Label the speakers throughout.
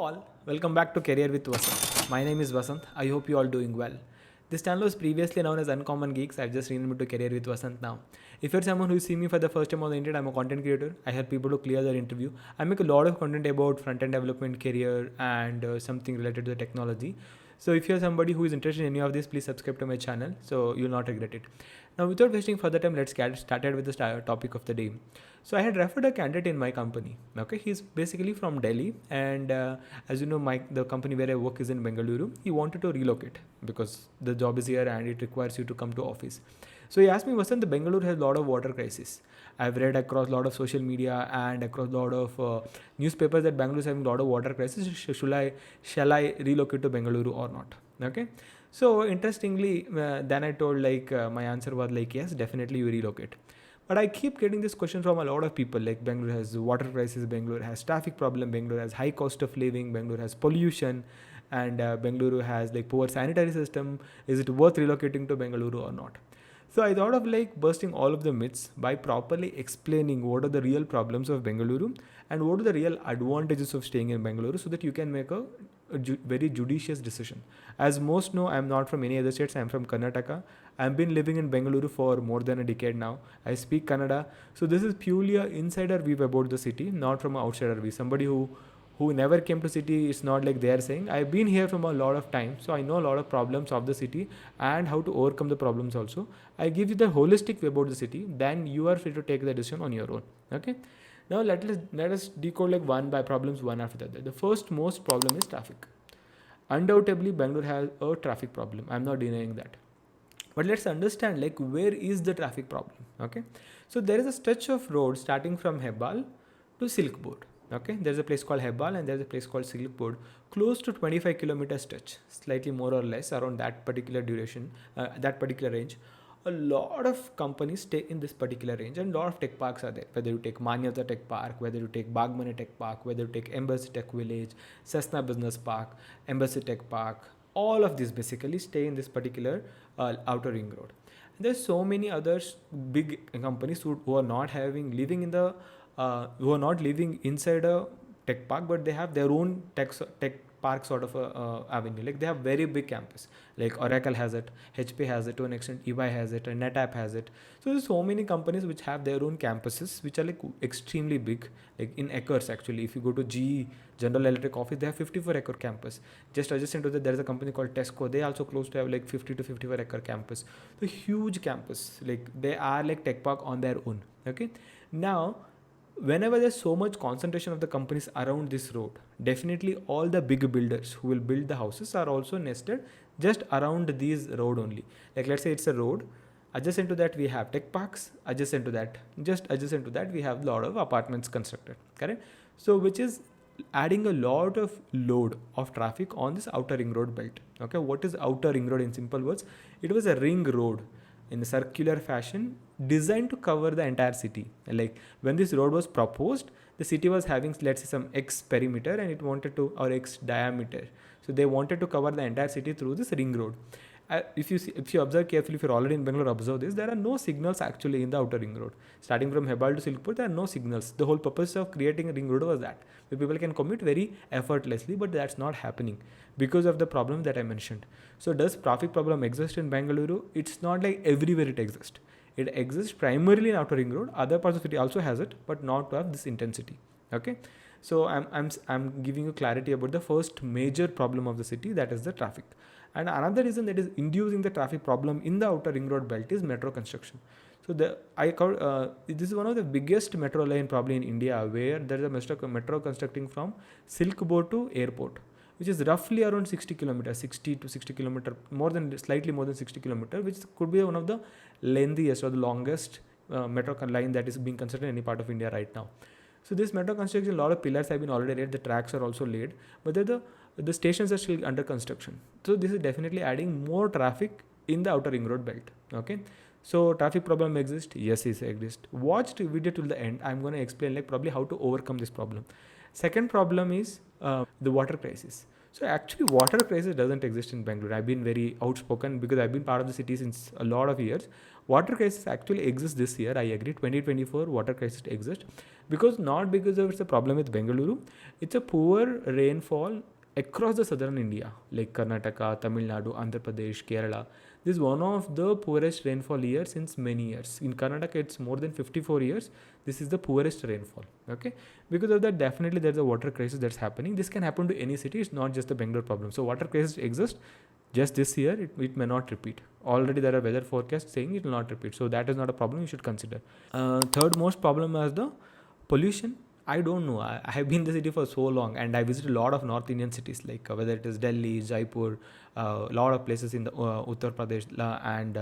Speaker 1: all, welcome back to Career with Vasanth. My name is Vasanth. I hope you all doing well. This channel was previously known as Uncommon Geeks. I've just renamed it to Career with Vasanth now. If you're someone who's seen me for the first time on the internet, I'm a content creator. I help people to clear their interview. I make a lot of content about front-end development, career, and something related to the technology. So if you're somebody who is interested in any of this, please subscribe to my channel so you'll not regret it. Now, without wasting further time, let's get started with the topic of the day. So I had referred a candidate in my company. Okay, he's basically from Delhi, and as you know, the company where I work is in Bengaluru. He wanted to relocate because the job is here and it requires you to come to office. So he asked me, Vasant, the Bengaluru has a lot of water crisis. I've read across a lot of social media and across a lot of newspapers that Bengaluru is having a lot of water crisis. Shall I relocate to Bengaluru or not? Okay. So interestingly, then I told my answer was yes, definitely you relocate. But I keep getting this question from a lot of people Bengaluru has water crisis, Bengaluru has traffic problem, Bengaluru has high cost of living, Bengaluru has pollution, and Bengaluru has poor sanitary system. Is it worth relocating to Bengaluru or not? So I thought of bursting all of the myths by properly explaining what are the real problems of Bengaluru and what are the real advantages of staying in Bengaluru so that you can make a very judicious decision. As most know, I'm not from any other states. I'm from Karnataka. I've been living in Bengaluru for more than a decade now. I speak Kannada. So this is purely an insider view about the city, not from an outsider view. Somebody who never came to city, it's not like they are saying. I've been here from a lot of time, so I know a lot of problems of the city and how to overcome the problems also. I give you the holistic view about the city, then you are free to take the decision on your own. Okay. Now let us decode one by problems one after the other. The first most problem is traffic. Undoubtedly, Bangalore has a traffic problem. I'm not denying that. But let's understand where is the traffic problem. Okay. So there is a stretch of road starting from Hebbal to Silkboard. Okay, there's a place called Hebbal and there's a place called Silkboard, close to 25 kilometer stretch, slightly more or less around that particular duration, that particular range. A lot of companies stay in this particular range and a lot of tech parks are there. Whether you take Manyata Tech Park, whether you take Bagmane Tech Park, whether you take Embassy Tech Village, Cessna Business Park, Embassy Tech Park, all of these basically stay in this particular outer ring road. And there's so many other big companies who are not living in the who are not living inside a tech park, but they have their own tech park sort of a avenue. They have very big campus. Oracle has it, HP has it to an extent, EY has it, and NetApp has it. So there's so many companies which have their own campuses, which are extremely big, in acres actually. If you go to GE, General Electric office, they have 54-acre campus. Just adjacent to that, there is a company called Tesco. They also close to have 50 to 54-acre campus. So huge campus. They are tech park on their own. Okay. Now, whenever there's so much concentration of the companies around this road, definitely all the big builders who will build the houses are also nested just around these road only. Let's say it's a road. Adjacent to that, we have tech parks. Adjacent to that, we have a lot of apartments constructed. Correct? So, which is adding a lot of load of traffic on this outer ring road belt. Okay, what is outer ring road in simple words? It was a ring road in a circular fashion designed to cover the entire city. When this road was proposed, the city was having, let's say, some X perimeter and it wanted to, or X diameter. So they wanted to cover the entire city through this ring road. If you observe carefully, if you're already in Bangalore, observe this, there are no signals actually in the outer ring road. Starting from Hebbal to Silkpur, there are no signals. The whole purpose of creating a ring road was that where people can commute very effortlessly, but that's not happening because of the problem that I mentioned. So does traffic problem exist in Bengaluru? It's not everywhere it exists. It exists primarily in outer ring road. Other parts of the city also has it, but not to have this intensity. Okay. So I'm giving you clarity about the first major problem of the city, that is the traffic. And another reason that is inducing the traffic problem in the outer ring road belt is metro construction. So this is one of the biggest metro line probably in India, where there is a metro constructing from Silkboard to airport, which is roughly around 60 kilometers, 60 to 60 kilometers, slightly more than 60 kilometers, which could be one of the lengthiest or the longest metro line that is being constructed in any part of India right now. So this metro construction, a lot of pillars have been already laid, the tracks are also laid, but the stations are still under construction. So this is definitely adding more traffic in the outer ring road belt. Okay. So traffic problem exists? Yes, it exists. Watch the video till the end. I'm going to explain probably how to overcome this problem. Second problem is the water crisis. So actually, water crisis doesn't exist in Bangalore. I've been very outspoken because I've been part of the city since a lot of years. Water crisis actually exists this year. I agree. 2024 water crisis exists because not because of it's a problem with Bengaluru. It's a poor rainfall across the southern India, like Karnataka, Tamil Nadu, Andhra Pradesh, Kerala. This is one of the poorest rainfall years since many years. In Karnataka, it's more than 54 years. This is the poorest rainfall. Okay, because of that, definitely there's a water crisis that's happening. This can happen to any city. It's not just the Bangalore problem. So water crisis exists. Just this year, it may not repeat. Already there are weather forecasts saying it will not repeat. So that is not a problem you should consider. Third most problem is the pollution. I don't know. I have been in the city for so long and I visited a lot of North Indian cities like whether it is Delhi, Jaipur, a lot of places in the Uttar Pradesh and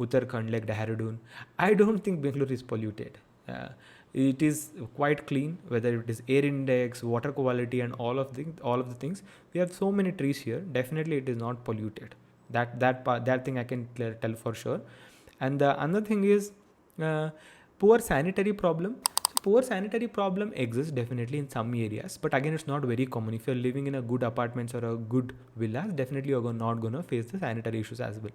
Speaker 1: Uttarakhand like Dehradun. I don't think Bangalore is polluted. It is quite clean, whether it is air index, water quality, and all of the things. We have so many trees here. Definitely, it is not polluted. That thing I can tell for sure. And the another thing is poor sanitary problem. So poor sanitary problem exists definitely in some areas, but again, it's not very common. If you're living in a good apartments or a good villas, definitely you're not gonna face the sanitary issues as well.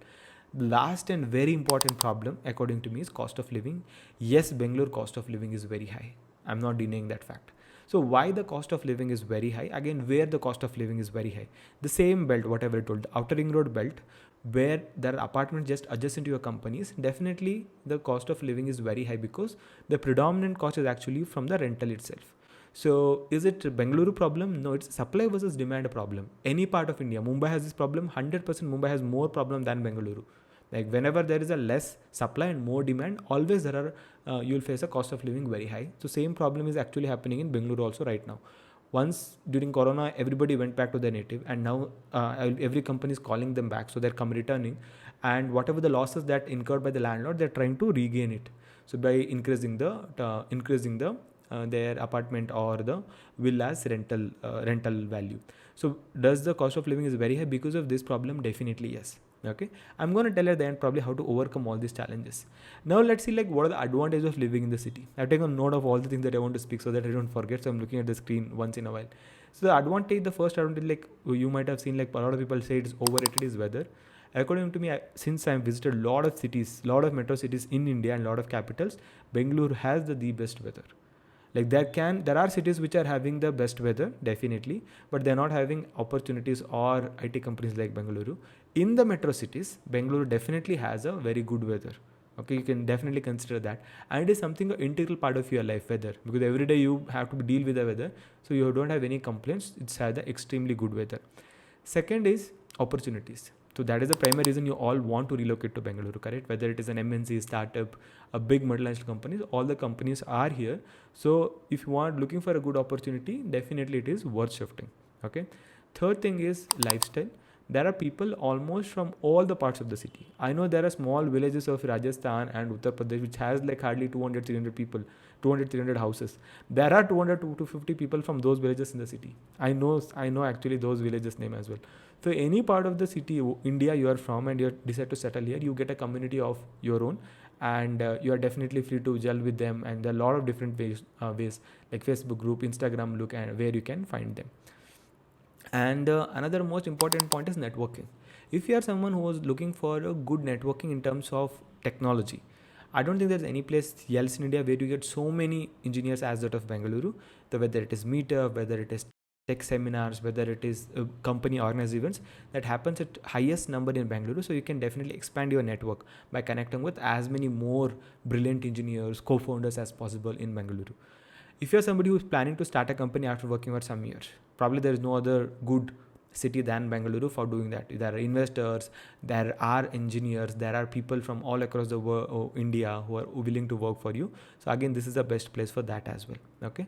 Speaker 1: Last and very important problem according to me is cost of living. Yes, Bangalore cost of living is very high. I'm not denying that fact. So why the cost of living is very high? Again, where the cost of living is very high. The same belt, whatever I told, the outer ring road belt, where there are apartments just adjacent to your companies, definitely the cost of living is very high because the predominant cost is actually from the rental itself. So is it a Bengaluru problem? No, it's supply versus demand problem. Any part of India, Mumbai has this problem. 100% Mumbai has more problem than Bengaluru. Like whenever there is a less supply and more demand, always there are you'll face a cost of living very high. So same problem is actually happening in Bengaluru also right now. Once during Corona, everybody went back to their native, and now every company is calling them back, so they're come returning, and whatever the losses that incurred by the landlord, they're trying to regain it. So by increasing the their apartment or the villas rental value. So does the cost of living is very high because of this problem? Definitely yes. Okay, I'm going to tell at the end probably how to overcome all these challenges. Now let's see like what are the advantages of living in the city. I've taken note of all the things that I want to speak so that I don't forget. So I'm looking at the screen once in a while. So the first advantage, like you might have seen, like a lot of people say it's overrated, is weather. According to me, since I've visited a lot of cities, lot of metro cities in India and a lot of capitals, Bengaluru has the best weather. Like there are cities which are having the best weather definitely, but they're not having opportunities or IT companies like Bengaluru. In the metro cities, Bengaluru definitely has a very good weather. Okay, you can definitely consider that, and it is something an integral part of your life, weather, because every day you have to deal with the weather, so you don't have any complaints. It's had the extremely good weather. Second is opportunities. So that is the primary reason you all want to relocate to Bengaluru, correct? Whether it is an MNC, startup, a big multinational companies, all the companies are here. So if you are looking for a good opportunity, definitely it is worth shifting. Okay. Third thing is lifestyle. There are people almost from all the parts of the city. I know there are small villages of Rajasthan and Uttar Pradesh which has like hardly 200, 300 people, 200, 300 houses. There are 200 to 250 people from those villages in the city. I know actually those villages name as well. So any part of the city, India you are from and you decide to settle here, you get a community of your own, and you are definitely free to gel with them. And there are a lot of different ways like Facebook group, Instagram look, and where you can find them. And another most important point is networking. If you are someone who is looking for a good networking in terms of technology, I don't think there's any place else in India where you get so many engineers as that of Bengaluru. Whether it is meetup, whether it is tech seminars, whether it is company organized events, that happens at highest number in Bengaluru. So you can definitely expand your network by connecting with as many more brilliant engineers, co-founders as possible in Bengaluru. If you're somebody who's planning to start a company after working for some years, probably there is no other good city than Bengaluru for doing that. There are investors, there are engineers, there are people from all across the world, India, who are willing to work for you. So again, this is the best place for that as well. Okay.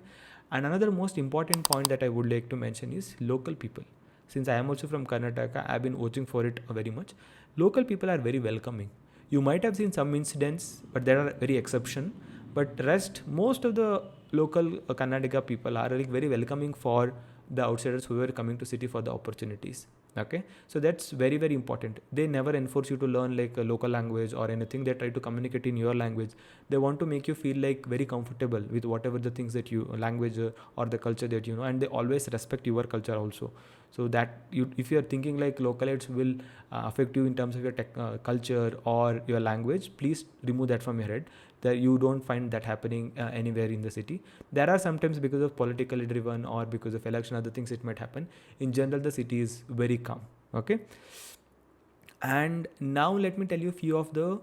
Speaker 1: And another most important point that I would like to mention is local people. Since I am also from Karnataka, I've been watching for it very much. Local people are very welcoming. You might have seen some incidents, but there are very exception. But most of the local Karnataka people are like very welcoming for the outsiders who are coming to city for the opportunities. Okay, so that's very, very important. They never enforce you to learn like a local language or anything. They try to communicate in your language. They want to make you feel like very comfortable with whatever the things that you language or the culture that you know, and they always respect your culture also. So that you, if you are thinking like localites will affect you in terms of your culture or your language, please remove that from your head. That you don't find that happening anywhere in the city. There are sometimes because of politically driven or because of election, other things it might happen. In general, the city is very calm. Okay, and now let me tell you a few of the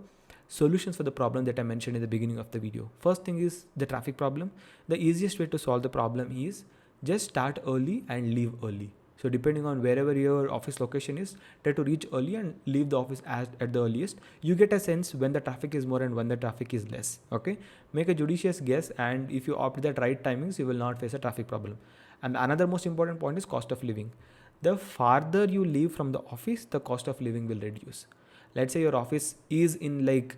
Speaker 1: solutions for the problem that I mentioned in the beginning of the video. First thing is the traffic problem. The easiest way to solve the problem is just start early and leave early. So depending on wherever your office location is, try to reach early and leave the office at the earliest. You get a sense when the traffic is more and when the traffic is less. Okay, make a judicious guess, and if you opt that right timings, you will not face a traffic problem. And another most important point is cost of living. The farther you live from the office, the cost of living will reduce. Let's say your office is in like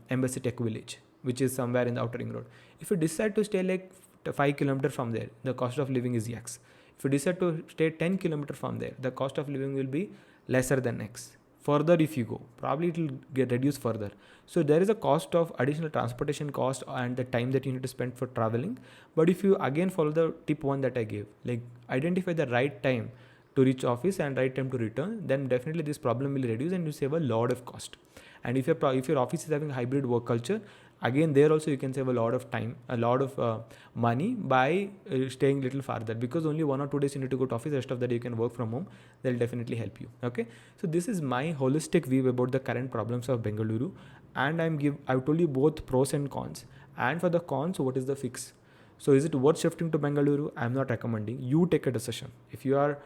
Speaker 1: Embassy Tech Village, which is somewhere in the outer ring road. If you decide to stay like 5 kilometers from there, the cost of living is X. If you decide to stay 10 kilometers from there, the cost of living will be lesser than X. Further, if you go, probably it will get reduced further. So there is a cost of additional transportation cost and the time that you need to spend for traveling. But if you again follow the tip 1 that I gave, like identify the right time to reach office and right time to return, then definitely this problem will reduce and you save a lot of cost. And if your office is having a hybrid work culture, again there also you can save a lot of time, a lot of money by staying a little farther, because only 1 or 2 days you need to go to office, rest of the day you can work from home. They'll definitely help you. Okay, so this is my holistic view about the current problems of Bengaluru, and I've told you both pros and cons. And for the cons, what is the fix? So is it worth shifting to Bengaluru? I'm not recommending. You take a decision. If you are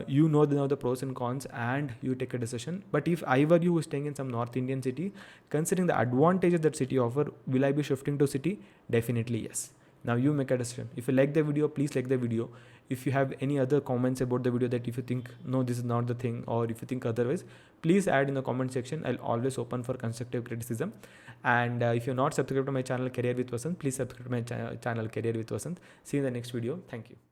Speaker 1: you know the pros and cons and you take a decision. But if I were you who is staying in some North Indian city, considering the advantages that city offer, will I be shifting to city? Definitely yes. Now you make a decision. If you like the video, please like the video. If you have any other comments about the video, that if you think no, this is not the thing, or if you think otherwise, please add in the comment section. I'll always open for constructive criticism. And if you're not subscribed to my channel Career with Vasanth, please subscribe to my channel Career with Vasanth. See you in the next video. Thank you.